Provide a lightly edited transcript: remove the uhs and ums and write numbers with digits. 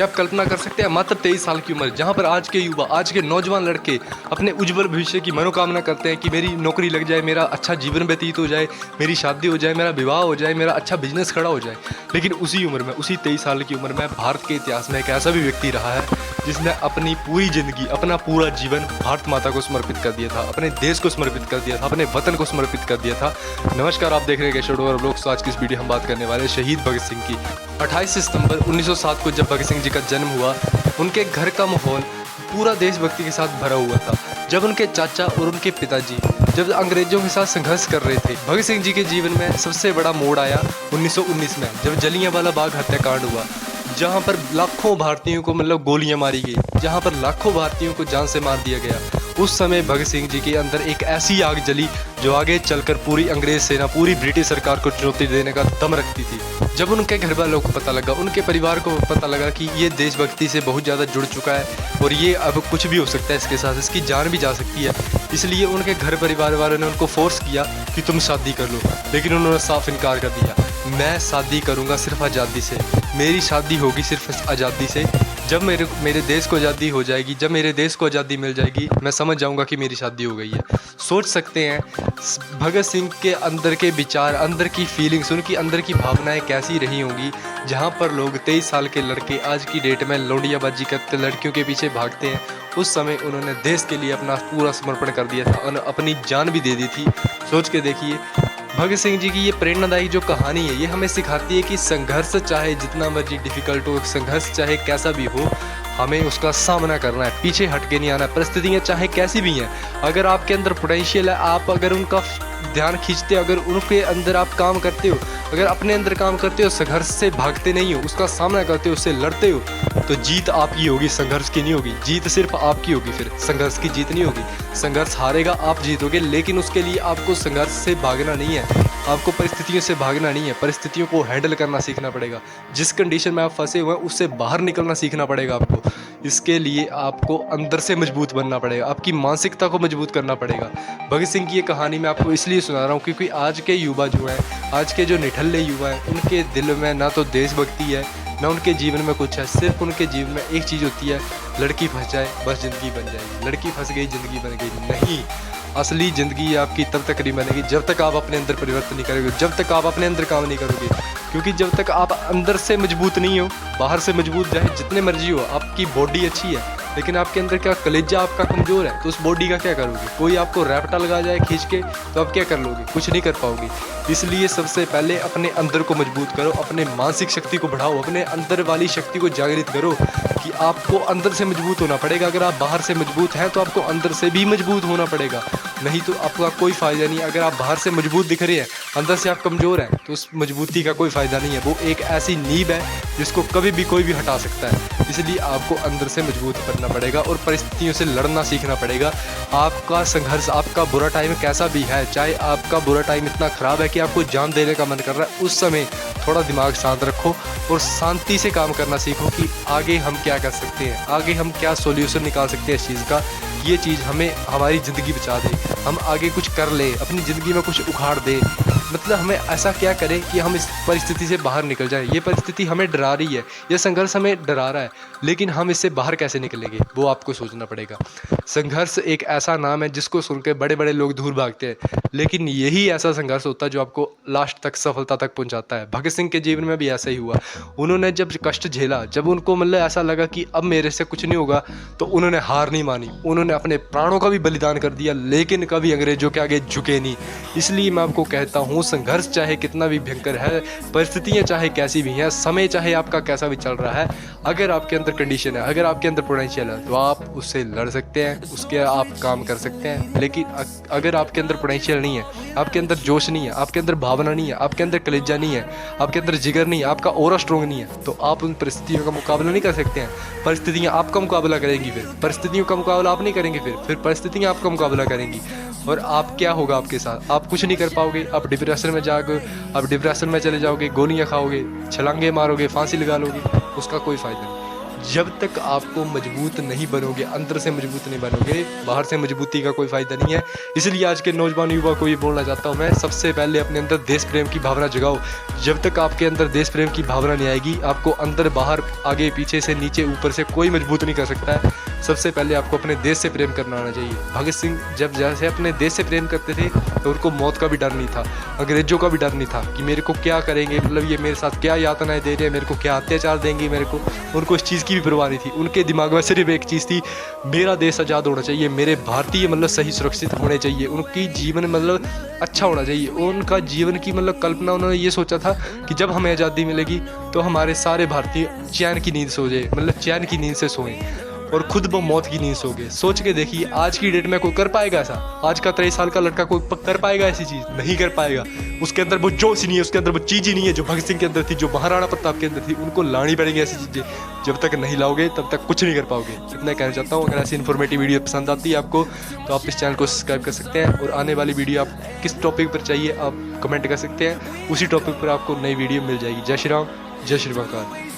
क्या आप कल्पना कर सकते हैं मात्र 23 साल की उम्र, जहां पर आज के युवा, आज के नौजवान लड़के अपने उज्जवल भविष्य की मनोकामना करते हैं कि मेरी नौकरी लग जाए, मेरा अच्छा जीवन व्यतीत हो जाए, मेरी शादी हो जाए, मेरा विवाह हो जाए, मेरा अच्छा बिजनेस खड़ा हो जाए। लेकिन उसी उम्र में, उसी 23 साल की उम्र में भारत के इतिहास में एक ऐसा भी व्यक्ति रहा है जिसने अपनी पूरी जिंदगी, अपना पूरा जीवन भारत माता को समर्पित कर दिया था, अपने देश को समर्पित कर दिया था, अपने वतन को समर्पित कर दिया था। नमस्कार, आप देख रहे हैं शेडो और व्लॉग्स। आज की इस वीडियो हम बात करने वाले हैं शहीद भगत सिंह की। 28 सितंबर 1907 को जब भगत सिंह जी का जन्म हुआ, उनके घर का माहौल पूरा देशभक्ति के साथ भरा हुआ था। जब उनके चाचा और उनके पिताजी जब अंग्रेजों के साथ संघर्ष कर रहे थे, भगत सिंह जी के जीवन में सबसे बड़ा मोड़ आया 1919 में, जब जलियांवाला बाग हत्याकांड हुआ, जहां पर लाखों भारतीयों को गोलियां मारी गई, जहां पर लाखों भारतीयों को जान से मार दिया गया। उस समय भगत सिंह जी के अंदर एक ऐसी आग जली जो आगे चलकर पूरी अंग्रेज सेना, पूरी ब्रिटिश सरकार को चुनौती देने का दम रखती थी। जब उनके घर वालों को पता लगा, उनके परिवार को पता लगा कि ये देशभक्ति से बहुत ज़्यादा जुड़ चुका है और ये अब कुछ भी हो सकता है इसके साथ, इसकी जान भी जा सकती है, इसलिए उनके घर परिवार वालों ने उनको फोर्स किया कि तुम शादी कर लो। लेकिन उन्होंने साफ इनकार कर दिया, मैं शादी करूँगा सिर्फ आज़ादी से, मेरी शादी होगी सिर्फ आज़ादी से। जब मेरे देश को आज़ादी हो जाएगी, जब मेरे देश को आज़ादी मिल जाएगी, मैं समझ जाऊंगा कि मेरी शादी हो गई है। सोच सकते हैं भगत सिंह के अंदर के विचार, अंदर की फीलिंग्स, उनकी अंदर की भावनाएं कैसी रही होंगी, जहां पर लोग 23 साल के लड़के आज की डेट में लौंडियाबाजी करते, लड़कियों के पीछे भागते हैं। उस समय उन्होंने देश के लिए अपना पूरा समर्पण कर दिया था और अपनी जान भी दे दी थी। सोच के देखिए, भगत सिंह जी की ये प्रेरणादायी जो कहानी है, ये हमें सिखाती है कि संघर्ष चाहे जितना मर्जी डिफिकल्ट हो, संघर्ष चाहे कैसा भी हो, हमें उसका सामना करना है, पीछे हट के नहीं आना है। परिस्थितियाँ चाहे कैसी भी हैं, अगर आपके अंदर पोटेंशियल है, आप अगर उनका ध्यान खींचते हो, अगर उनके अंदर आप काम करते हो, अगर अपने अंदर काम करते हो, संघर्ष से भागते नहीं हो, उसका सामना करते हो, उससे लड़ते हो, तो जीत आपकी होगी, संघर्ष की नहीं होगी। जीत सिर्फ आपकी होगी, फिर संघर्ष की जीत नहीं होगी। संघर्ष हारेगा, आप जीतोगे, लेकिन उसके लिए आपको संघर्ष से भागना नहीं है, आपको परिस्थितियों से भागना नहीं है, परिस्थितियों को हैंडल करना सीखना पड़ेगा। जिस कंडीशन में आप फंसे हुए हैं उससे बाहर निकलना सीखना पड़ेगा आपको। इसके लिए आपको अंदर से मजबूत बनना पड़ेगा, आपकी मानसिकता को मजबूत करना पड़ेगा। भगत सिंह की ये कहानी मैं आपको इसलिए सुना रहा हूँ क्योंकि आज के युवा जो हैं, आज के जो निठल्ले युवा हैं, उनके दिल में ना तो देशभक्ति है, ना उनके जीवन में कुछ है। सिर्फ उनके जीवन में एक चीज़ होती है, लड़की फंस जाए बस ज़िंदगी बन जाएगी, लड़की फंस गई ज़िंदगी बन गई। नहीं, असली ज़िंदगी आपकी तब तक नहीं बनेगी जब तक आप अपने अंदर परिवर्तन नहीं करोगे, जब तक आप अपने अंदर काम नहीं करोगे। क्योंकि जब तक आप अंदर से मजबूत नहीं हो, बाहर से मजबूत चाहे जितने मर्जी हो, आपकी बॉडी अच्छी है लेकिन आपके अंदर क्या कलेजा आपका कमज़ोर है, तो उस बॉडी का क्या करोगे? कोई आपको रैपटा लगा जाए खींच के, तो आप क्या कर लोगे? कुछ नहीं कर पाओगे। इसलिए सबसे पहले अपने अंदर को मजबूत करो, अपने मानसिक शक्ति को बढ़ाओ, अपने अंदर वाली शक्ति को जागृत करो कि आपको अंदर से मजबूत होना पड़ेगा। अगर आप बाहर से मजबूत हैं तो आपको अंदर से भी मजबूत होना पड़ेगा, नहीं तो आपका कोई फ़ायदा नहीं। अगर आप बाहर से मजबूत दिख रहे हैं, अंदर से आप कमज़ोर हैं, तो उस मजबूती का कोई फ़ायदा नहीं है। वो एक ऐसी नींव है जिसको कभी भी कोई भी हटा सकता है। इसलिए आपको अंदर से मजबूत बनना पड़ेगा और परिस्थितियों से लड़ना सीखना पड़ेगा। आपका संघर्ष, आपका बुरा टाइम कैसा भी है, चाहे आपका बुरा टाइम इतना ख़राब है कि आपको जान देने का मन कर रहा है, उस समय थोड़ा दिमाग शांत रखो और शांति से काम करना सीखो कि आगे हम क्या कर सकते हैं, आगे हम क्या सॉल्यूशन निकाल सकते हैं इस चीज़ का। ये चीज़ हमें हमारी ज़िंदगी बचा दे, हम आगे कुछ कर ले, अपनी ज़िंदगी में कुछ उखाड़ दे। मतलब हमें ऐसा क्या करें कि हम इस परिस्थिति से बाहर निकल जाएं। ये परिस्थिति हमें डरा रही है, ये संघर्ष हमें डरा रहा है, लेकिन हम इससे बाहर कैसे निकलेंगे वो आपको सोचना पड़ेगा। संघर्ष एक ऐसा नाम है जिसको सुन के बड़े बड़े लोग दूर भागते हैं, लेकिन यही ऐसा संघर्ष होता है जो आपको लास्ट तक, सफलता तक पहुंचाता है। भगत सिंह के जीवन में भी ऐसा ही हुआ। उन्होंने जब कष्ट झेला, जब उनको ऐसा लगा कि अब मेरे से कुछ नहीं होगा, तो उन्होंने हार नहीं मानी, उन्होंने अपने प्राणों का भी बलिदान कर दिया, लेकिन कभी अंग्रेजों के आगे झुके नहीं। इसलिए मैं आपको कहता हूँ, संघर्ष चाहे कितना भी भयंकर है, परिस्थितियाँ चाहे कैसी भी हैं, समय चाहे आपका कैसा भी चल रहा है, अगर आपके अंदर कंडीशन है, अगर आपके अंदर पोटेंशियल है, तो आप उससे लड़ सकते हैं, उसके आप काम कर सकते हैं। लेकिन अगर आपके अंदर पोटेंशियल नहीं है, आपके अंदर जोश नहीं है, आपके अंदर भावना नहीं है, आपके अंदर कलेजा नहीं है, आपके अंदर जिगर नहीं है, आपका ऑरा स्ट्रॉन्ग नहीं है, तो आप उन परिस्थितियों का मुकाबला नहीं कर सकते हैं। परिस्थितियाँ आपका मुकाबला करेंगी, फिर परिस्थितियों का मुकाबला आप नहीं करेंगे, फिर परिस्थितियाँ आपका मुकाबला करेंगी और आप क्या होगा आपके साथ? आप कुछ नहीं कर पाओगे, आप डिप्रेशन में जाओगे, आप डिप्रेशन में चले जाओगे, गोलियां खाओगे, छलांगे मारोगे, फांसी लगा लोगे, उसका कोई फ़ायदा नहीं। जब तक आपको मजबूत नहीं बनोगे, अंदर से मजबूत नहीं बनोगे, बाहर से मजबूती का कोई फ़ायदा नहीं है। इसलिए आज के नौजवान युवा को ये बोलना चाहता हूँ मैं, सबसे पहले अपने अंदर देश प्रेम की भावना जगाओ। जब तक आपके अंदर देश प्रेम की भावना नहीं आएगी, आपको अंदर बाहर आगे पीछे से नीचे ऊपर से कोई मजबूत नहीं कर सकता है। सबसे पहले आपको अपने देश से प्रेम करना आना चाहिए। भगत सिंह जब जैसे अपने देश से प्रेम करते थे तो उनको मौत का भी डर नहीं था, अंग्रेजों का भी डर नहीं था कि मेरे को क्या करेंगे, मतलब ये मेरे साथ क्या यातनाएं दे रहे हैं, मेरे को क्या अत्याचार देंगे मेरे को। उनको इस चीज़ की भी परवाह नहीं थी। उनके दिमाग में सिर्फ एक चीज़ थी, मेरा देश आज़ाद होना चाहिए, मेरे भारतीय मतलब सही सुरक्षित होने चाहिए, उनकी जीवन मतलब अच्छा होना चाहिए। उनका जीवन की मतलब कल्पना उन्होंने ये सोचा था कि जब हमें आज़ादी मिलेगी तो हमारे सारे भारतीय चैन की नींद सो जाए, मतलब चैन की नींद से सोएं और खुद वो मौत की नींद सो गए। सोच के देखिए आज की डेट में कोई कर पाएगा ऐसा? आज का 23 साल का लड़का कोई कर पाएगा ऐसी चीज़? नहीं कर पाएगा। उसके अंदर वो जोश ही नहीं है, उसके अंदर वो चीज़ ही नहीं है जो भगत सिंह के अंदर थी, जो महाराणा प्रताप के अंदर थी। उनको लानी पड़ेंगी ऐसी चीज़ें। जब तक नहीं लाओगे तब तक कुछ नहीं कर पाओगे। इतना कहना चाहता हूँ। अगर ऐसी इन्फॉर्मेटिव वीडियो पसंद आती है आपको तो आप इस चैनल को सब्सक्राइब कर सकते हैं, और आने वाली वीडियो आप किस टॉपिक पर चाहिए आप कमेंट कर सकते हैं, उसी टॉपिक पर आपको नई वीडियो मिल जाएगी। जय श्री राम, जय श्री महाकाल।